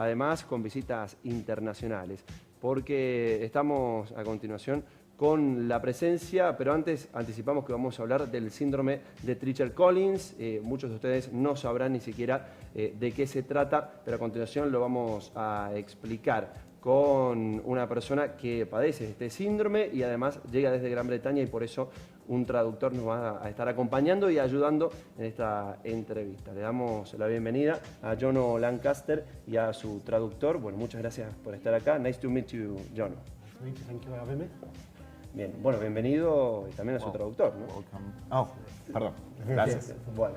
además con visitas internacionales, porque estamos a continuación con la presencia, pero antes anticipamos que vamos a hablar del síndrome de Treacher Collins. Muchos de ustedes no sabrán ni siquiera de qué se trata, pero a continuación lo vamos a explicar con una persona que padece este síndrome y además llega desde Gran Bretaña, y por eso un traductor nos va a estar acompañando y ayudando en esta entrevista. Le damos la bienvenida a Jono Lancaster y a su traductor. Bueno, muchas gracias por estar acá. Nice to meet you, Jono. Thank you for having me. Bien, bueno, bienvenido también a su traductor, ¿no? Welcome. Oh, perdón. Gracias. Bueno,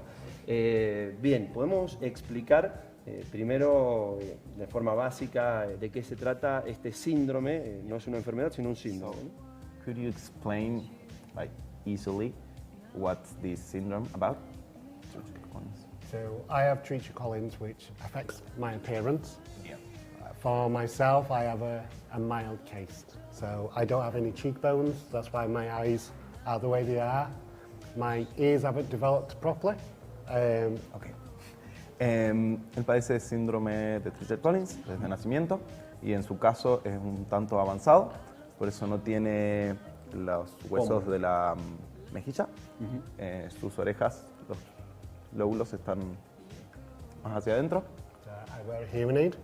bien, podemos explicar primero, de forma básica, de qué se trata este síndrome. No es una enfermedad, sino un síndrome, ¿no? Could you explain, like, easily what's this syndrome about? So I have Treacher Collins, which affects my appearance. Yeah. For myself, I have a mild case. So I don't have any cheekbones. That's why my eyes are the way they are. My ears haven't developed properly. Okay. Él padece síndrome de Treacher Collins desde nacimiento y en su caso es un tanto avanzado, por eso no tiene los huesos de la mejilla. Sus orejas, los lóbulos están más hacia adentro. I wear a hearing aid.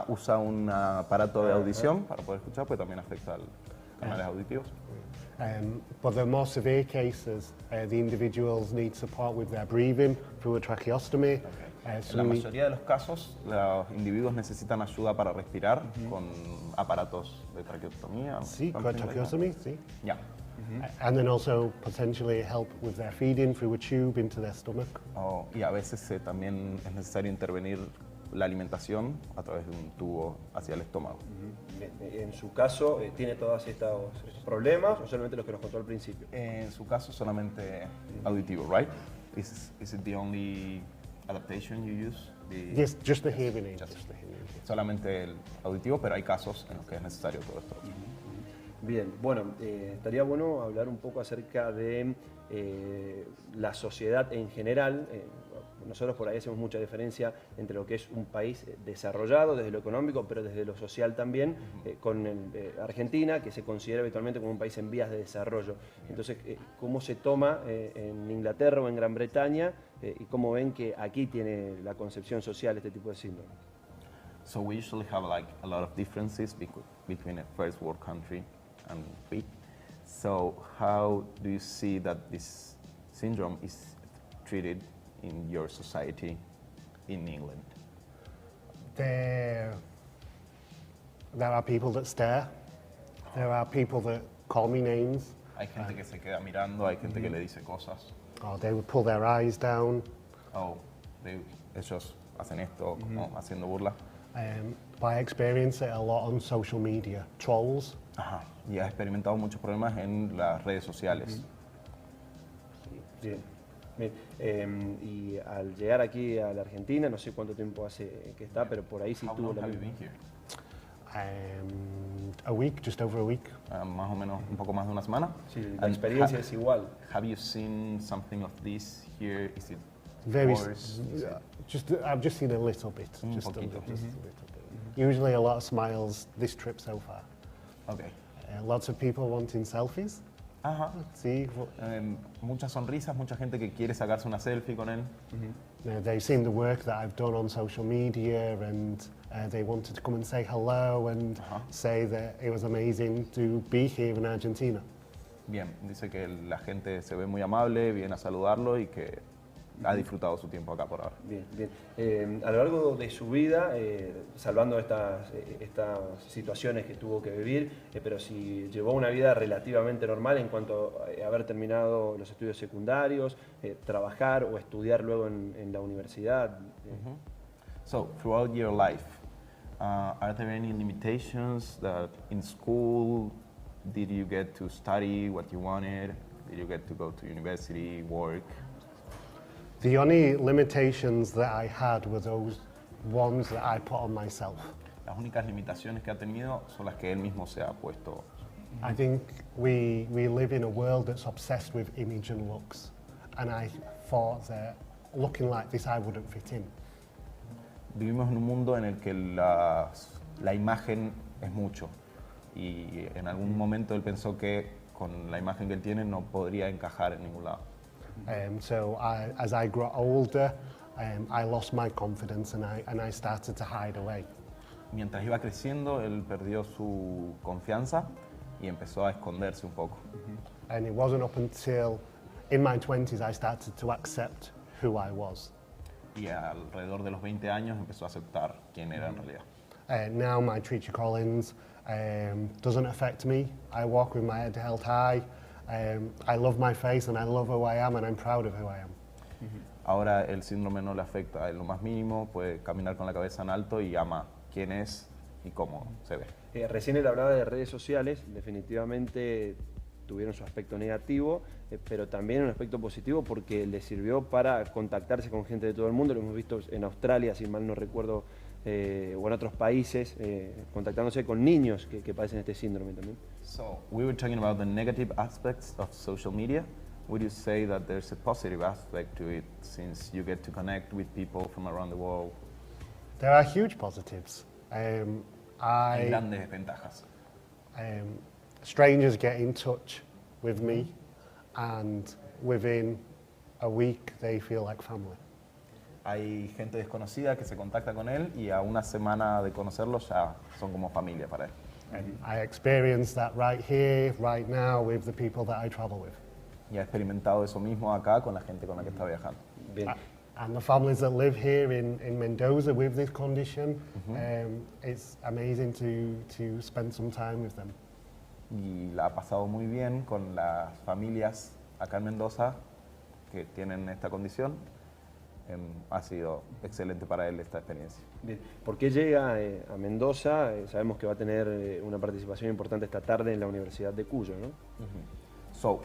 Usa un aparato de audición para poder escuchar, pues también afecta a los canales auditivos. But the more severe cases, the individuals need support with their breathing through a tracheostomy. En la mayoría de los casos, los individuos necesitan ayuda para respirar con aparatos de traqueotomía. Sí, con tracheostomy, sí. Yeah. And then also potentially help with their feeding through a tube into their stomach. Y a veces también es necesario intervenir la alimentación a través de un tubo hacia el estómago. En su caso, ¿tiene todos estos problemas o solamente los que nos contó al principio? En su caso, solamente auditivo, right? Is it the only adaptation you use? Yes, just the hearing aid. Solamente el auditivo, pero hay casos en los que es necesario todo esto. Bien, bueno, estaría bueno hablar un poco acerca de la sociedad en general. Nosotros por ahí hacemos mucha diferencia entre lo que es un país desarrollado desde lo económico, pero desde lo social también, con Argentina, que se considera habitualmente como un país en vías de desarrollo. Entonces, ¿cómo se toma en Inglaterra o en Gran Bretaña y cómo ven que aquí tiene la concepción social este tipo de síndrome? So we usually have like a lot of differences between a first world country and we. So how do you see that this syndrome is treated in your society in England? There are people that stare. There are people that call me names. Hay gente que se queda mirando, hay gente que le dice cosas. Or they would pull their eyes down. Ellos hacen esto como haciendo burla. I experience it a lot on social media. Trolls. Y ha experimentado muchos problemas en las redes sociales. Bien. Bien. Y al llegar aquí a la Argentina, no sé cuánto tiempo hace que está, pero por ahí sí tuvo la misma. A week, just over a week. Más o menos un poco más de una semana. Sí, la experiencia es igual. Have you seen something of this here? Is it very worse? I've just seen a little bit. Just a little bit. Usually a lot of smiles this trip so far. Okay. Lots of people wanting selfies. Sí. Muchas sonrisas, mucha gente que quiere sacarse una selfie con él. They've seen the work that I've done on social media and they wanted to come and say hello and say that it was amazing to be here in Argentina. Bien, dice que la gente se ve muy amable, viene a saludarlo y que ha disfrutado su tiempo acá por ahora. Bien, bien. A lo largo de su vida, salvando estas situaciones que tuvo que vivir, pero si llevó una vida relativamente normal en cuanto a haber terminado los estudios secundarios, trabajar o estudiar luego en la universidad. So, throughout your life, are there any limitations that in school, did you get to study what you wanted? Did you get to go to university, work? The only limitations that I had were those ones that I put on myself. Las únicas limitaciones que ha tenido son las que él mismo se ha puesto. I think we live in a world that's obsessed with image and looks, and I thought that looking like this I wouldn't fit in. vivimos en un mundo en el que la imagen es mucho. Y en algún momento él pensó que con la imagen que él tiene no podría encajar en ningún lado. As I grew older, I lost my confidence and I started to hide away. Mientras iba creciendo, él perdió su confianza y empezó a esconderse un poco. And it wasn't up until in my 20s I started to accept who I was. Y alrededor de los 20 años empezó a aceptar quién era en realidad. Now my Treacher Collins doesn't affect me. I walk with my head held high. I love my face and I love who I am and I'm proud of who I am. Ahora el síndrome no le afecta en lo más mínimo, puede caminar con la cabeza en alto y ama quién es y cómo se ve. Recién él hablaba de redes sociales, definitivamente tuvieron su aspecto negativo, pero también un aspecto positivo porque le sirvió para contactarse con gente de todo el mundo. Lo hemos visto en Australia, si mal no recuerdo, o en otros países, contactándose con niños que padecen este síndrome también. So, we were talking about the negative aspects of social media. Would you say that there's a positive aspect to it since you get to connect with people from around the world? There are huge positives. Hay grandes desventajas. Strangers get in touch with me and within a week they feel like family. Hay gente desconocida que se contacta con él y a una semana de conocerlo ya son como familia para él. And I experience that right here, right now with the people that I travel with. Y ha experimentado eso mismo acá con la gente con la que está viajando. Bien. And the families that live here in Mendoza with this condition, it's amazing to spend some time with them. Y la ha pasado muy bien con las familias acá en Mendoza que tienen esta condición. Ha sido excelente para él esta experiencia. Bien. ¿Por qué llega a Mendoza? Sabemos que va a tener una participación importante esta tarde en la Universidad de Cuyo, ¿no? So,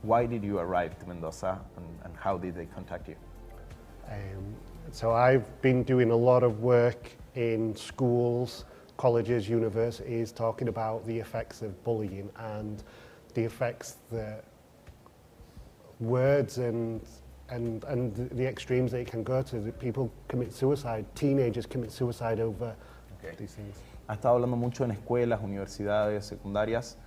why did you arrive to Mendoza and how did they contact you? So I've been doing a lot of work in schools, colleges, universities, talking about the effects of bullying and the effects that words and the extremes that it can go to. That people commit suicide, teenagers commit suicide over these things. Ha estado hablando mucho en escuelas, universidades, secundarias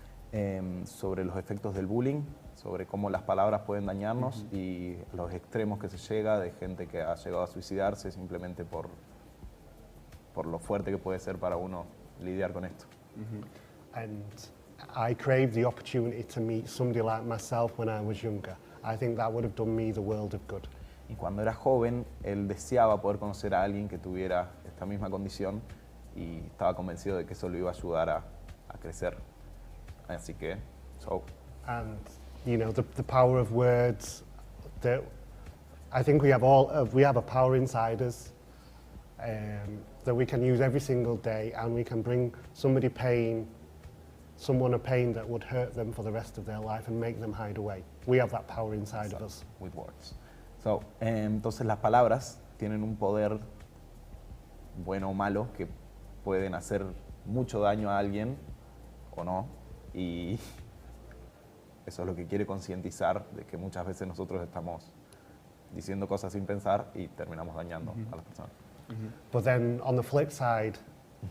sobre los efectos del bullying, sobre cómo las palabras pueden dañarnos y los extremos que se llega de gente que ha llegado a suicidarse simplemente por lo fuerte que puede ser para uno lidiar con esto. And I craved the opportunity to meet somebody like myself when I was younger. I think that would have done me the world of good. Y cuando era joven, él deseaba poder conocer a alguien que tuviera esta misma condición y estaba convencido de que eso lo iba a ayudar a crecer. Así que, And you know, the power of words. I think we have a power inside us that we can use every single day, and we can bring someone a pain that would hurt them for the rest of their life and make them hide away. We have that power inside of us. With words. So, entonces las palabras tienen un poder bueno o malo que pueden hacer mucho daño a alguien o no, y eso es lo que quiere concientizar de que muchas veces nosotros estamos diciendo cosas sin pensar y terminamos dañando a las personas. But then on the flip side,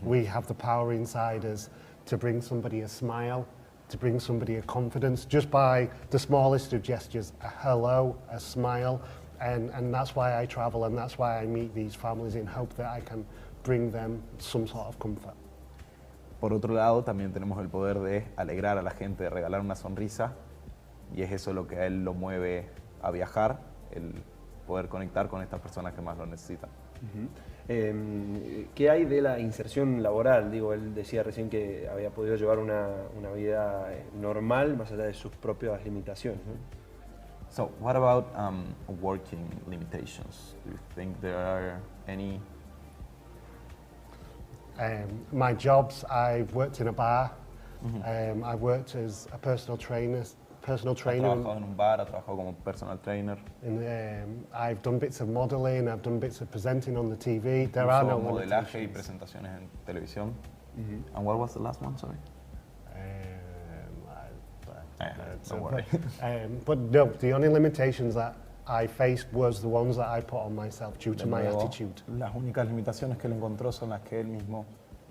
we have the power inside us to bring somebody a smile, to bring somebody a confidence, just by the smallest of gestures, a hello, a smile, and that's why I travel and that's why I meet these families in hope that I can bring them some sort of comfort. Por otro lado, también tenemos el poder de alegrar a la gente, de regalar una sonrisa, y es eso lo que a él lo mueve a viajar, el poder conectar con estas personas que más lo necesitan. ¿Qué hay de la inserción laboral? Digo, él decía recién que había podido llevar una vida normal más allá de sus propias limitaciones, ¿no? So, what about working limitations? Do you think there are any? My jobs, I've worked in a bar, I've worked as a personal trainer. Ha trabajado en un bar, ha trabajado como personal trainer. I've done bits of modeling, I've done bits of presenting on the TV. There are no modelaje y limitations. presentaciones en televisión. And what was the last one, sorry? Don't worry. But no, the only limitations that I faced was the ones that I put on myself due to De my nuevo, attitude. las únicas limitaciones que él encontró son las que él mismo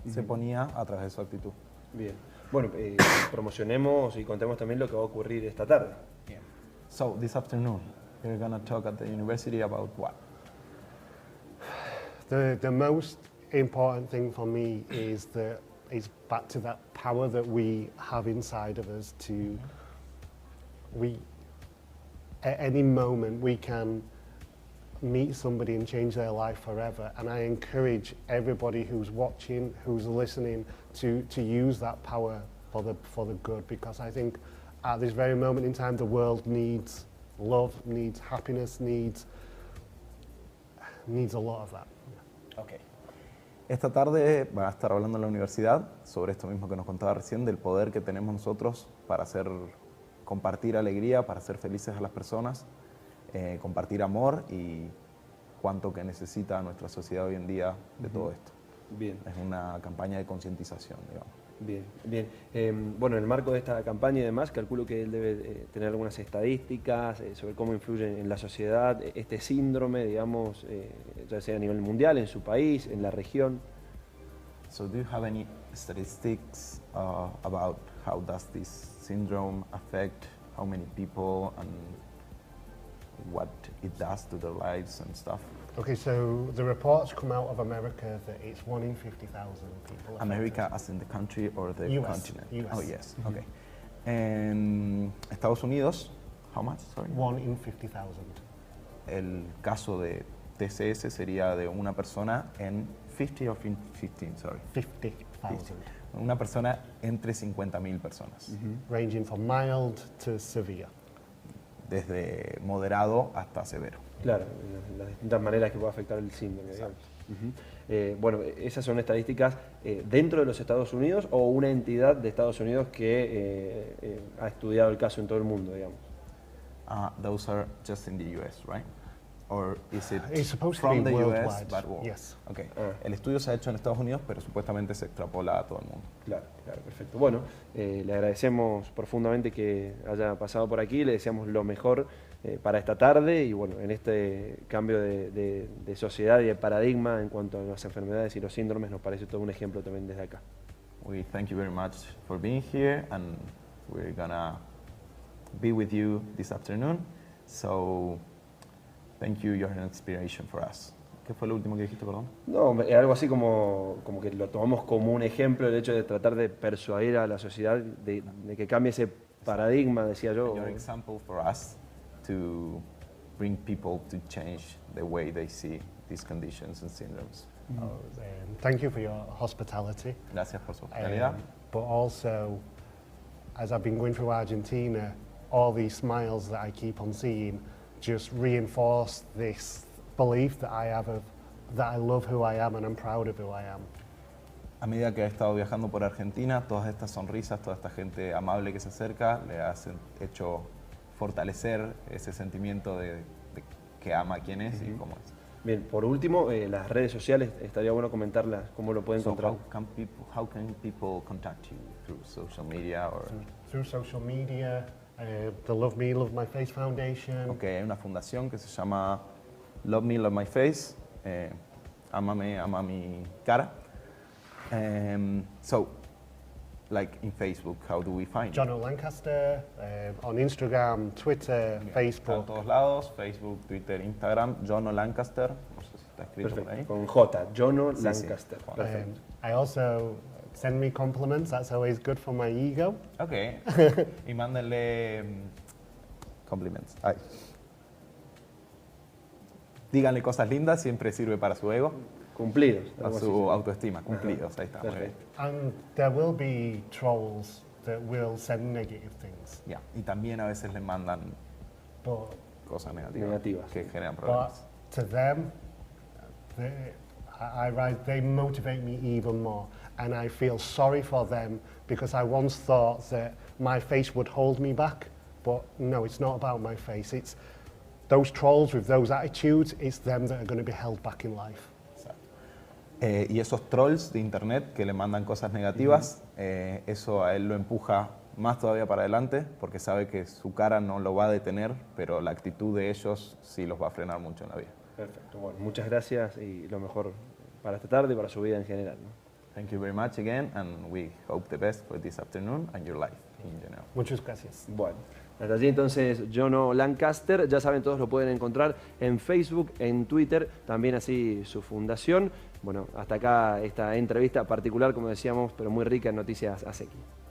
se ponía a través de su actitud. Bien. Bueno, promocionemos y contemos también lo que va a ocurrir esta tarde. So this afternoon, we're going to talk at the university about what? The most important thing for me is back to that power that we have inside of us to, at any moment we can meet somebody and change their life forever. And I encourage everybody who's watching, who's listening, to use that power for the good, because I think at this very moment in time the world needs love, needs happiness, needs a lot of that. Okay. Esta tarde va a estar hablando en la universidad sobre esto mismo que nos contaba recién, del poder que tenemos nosotros para compartir alegría, para hacer felices a las personas, compartir amor y cuánto que necesita nuestra sociedad hoy en día de todo esto. Bien. Es una campaña de concientización, digamos. Bien, bien. Bueno, en el marco de esta campaña y demás, calculo que él debe tener algunas estadísticas sobre cómo influye en la sociedad este síndrome, digamos, ya sea a nivel mundial, en su país, en la región. So do you have any statistics about how does this syndrome affect how many people and what it does to their lives and stuff? Okay, so the reports come out of America that it's 1 in 50,000 people. America as in the country or the US, continent? US. Oh, yes, okay. En Estados Unidos, how much? Sorry. 1 in 50,000. El caso de TCS sería de una persona en 50 o 15, sorry. 50,000. Una persona entre 50.000 personas. Ranging from mild to severe. Desde moderado hasta severo. Claro, las distintas maneras que puede afectar el síndrome, digamos. Bueno, esas son estadísticas dentro de los Estados Unidos o una entidad de Estados Unidos que ha estudiado el caso en todo el mundo, digamos. Those are just in the US, right? Or is it It's supposed to from be the US, worldwide, but world? yes. Okay. El estudio se ha hecho en Estados Unidos, pero supuestamente se extrapola a todo el mundo. Claro, claro, perfecto. Bueno, le agradecemos profundamente que haya pasado por aquí, le deseamos lo mejor para esta tarde y bueno, en este cambio de sociedad y de paradigma en cuanto a las enfermedades y los síndromes nos parece todo un ejemplo también desde acá. We thank you very much for being here and we're gonna be with you this afternoon. So thank you, you're an inspiration for us. ¿Qué fue lo último que dijiste, perdón? No, algo así como que lo tomamos como un ejemplo, el hecho de tratar de persuadir a la sociedad de que cambie ese paradigma, decía yo. Your example for us to bring people to change the way they see these conditions and syndromes. Thank you for your hospitality. Gracias por su hospitalidad. But also, as I've been going through Argentina, all these smiles that I keep on seeing just reinforce this belief that I have that I love who I am and I'm proud of who I am. A medida que he estado viajando por Argentina, todas estas sonrisas, toda esta gente amable que se acerca, le ha hecho fortalecer ese sentimiento de que ama a quien es y cómo es. Bien, por último, las redes sociales, estaría bueno comentarlas, cómo lo pueden encontrar. How can people contact you through social media or? Through social media, the Love Me, Love My Face Foundation. Okay, hay una fundación que se llama Love Me, Love My Face, Ámame, ama mi cara. So, like in Facebook, how do we find Jono Lancaster, on Instagram, Twitter, Está Facebook. en todos lados, Facebook, Twitter, Instagram, Jono Lancaster, no sé si está escrito por ahí. Con J, Jono Sí, Lancaster. sí. Perfecto. I also send me compliments, that's always good for my ego. Ok, y mándenle compliments. Ay. Díganle cosas lindas, siempre sirve para su ego, Cumplidos. a algo así su sería. autoestima, cumplidos, ahí está, muy bien. Perfecto. And there will be trolls that will send negative things. Ya, y también a veces le mandan But, cosas negativas, Negativas. que generan but problemas. to them, they motivate me even more. And I feel sorry for them because I once thought that my face would hold me back. But no, it's not about my face. It's those trolls with those attitudes, it's them that are going to be held back in life. Y esos trolls de internet que le mandan cosas negativas, eso a él lo empuja más todavía para adelante, porque sabe que su cara no lo va a detener, pero la actitud de ellos sí los va a frenar mucho en la vida. Perfecto, bueno, muchas gracias y lo mejor para esta tarde y para su vida en general, ¿no? Thank you very much again, and we hope the best for this afternoon and your life in general. Muchas gracias. Bueno, hasta allí entonces Jono Lancaster, ya saben, todos lo pueden encontrar en Facebook, en Twitter, también así su fundación. Bueno, hasta acá esta entrevista particular, como decíamos, pero muy rica en noticias ASECI.